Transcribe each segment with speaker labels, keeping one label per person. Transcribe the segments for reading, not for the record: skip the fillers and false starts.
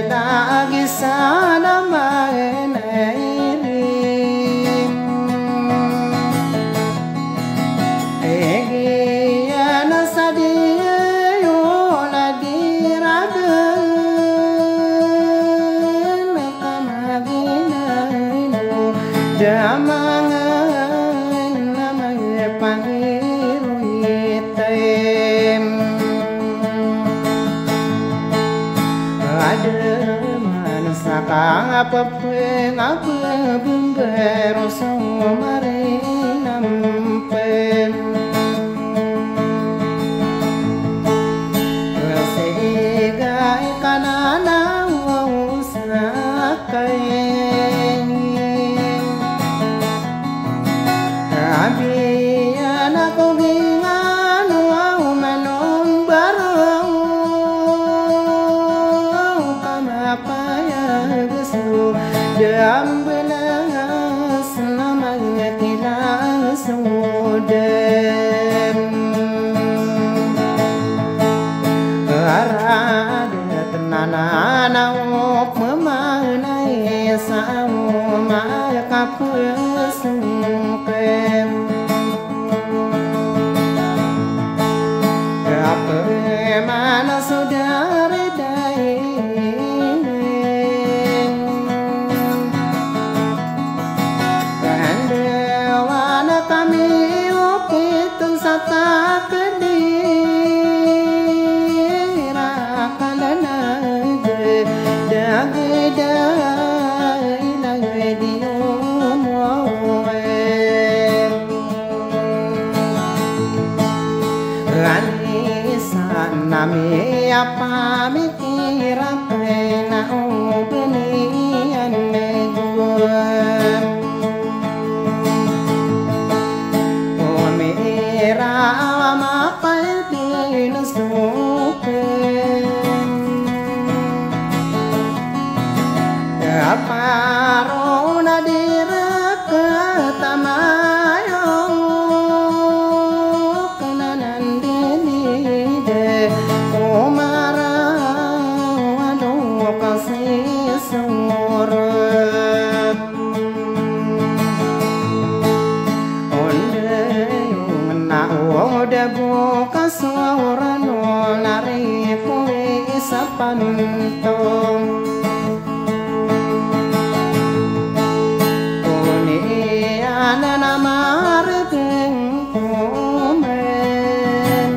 Speaker 1: lagi sana mainairim egiana sadiyo ladiragen kamaginaino damangan namanya pangiruitem ada manasa apa apa bumbero somare nampen sega kanana usakai abiana kogingan wa manon barang dan belas namanya kilang sudem arada tenana op memanai sama kapesengkem apa mana saudara dai sata kedira kalana dagda ilagdio moe anisan nami apa mikira pena ubenian neguan Rama paldin supen aparona diraka tamayo kananan denide omara wado kasih surat Oda buka suara nolari kue sapantong Kone ana namar geng komen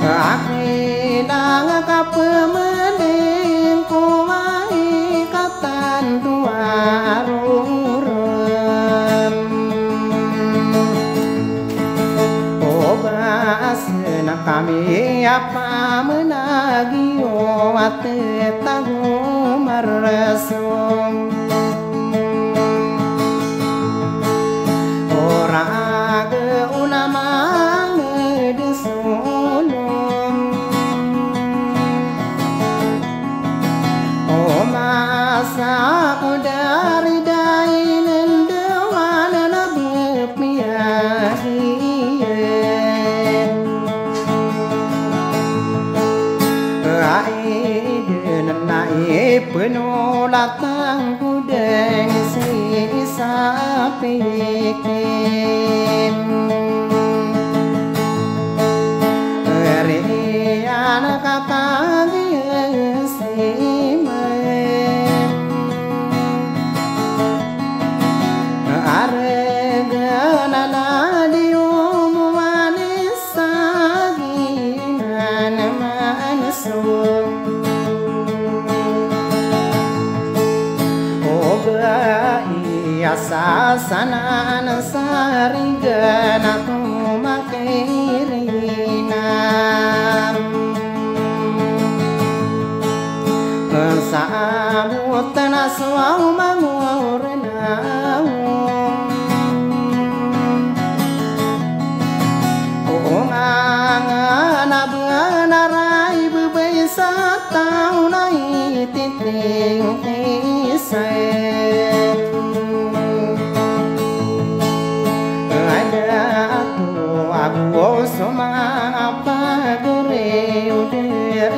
Speaker 1: Akilang kapemending kuwai katan duarurem Basena kami apa menagio ate tahu meresum Orang ke unamang desulum Oh masa dari dainen dewan nabepmiahi penolatan kudeng sisa pikim Riana kakak simen Aregana dium manis saginan mansum Iasa sanan saringana kumakirinam Sabut naswau mangurenau Ongangana benarai bebesa taunai titing isai Abu soma apa gore uder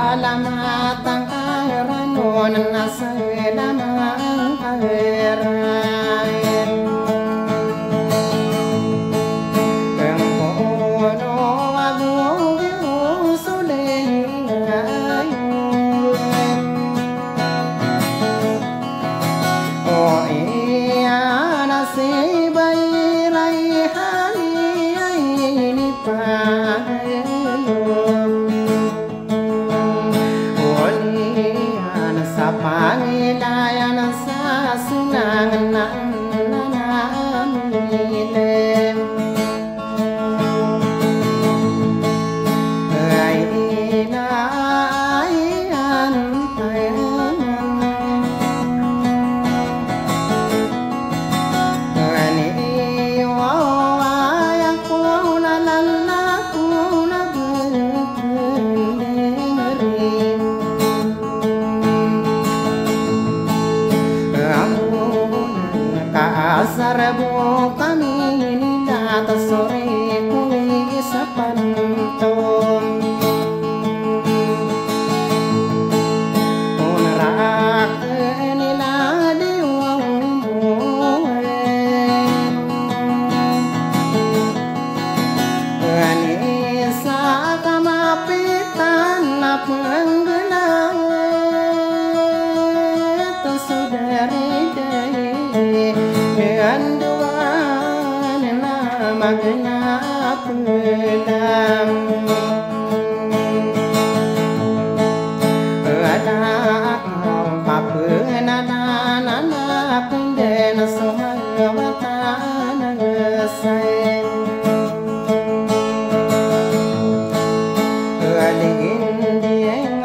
Speaker 1: alamat ang aranon nasa lamang arain ang puno agong giusuling ayon o iyan si bayray hani ay Pangilayan sa sunangan ng nanamilim ay inaayan tayo aniiwaw ay ako nalalako na gagawin rin Kaasarabo kami nila tasore kung isa pantom Unarak nila diwang buwan Anisa kamapitan na panggalang Ito sudari-dari Anduan na magnap lang Anak papenanan kundi na sumawatan ang sain Alin di ang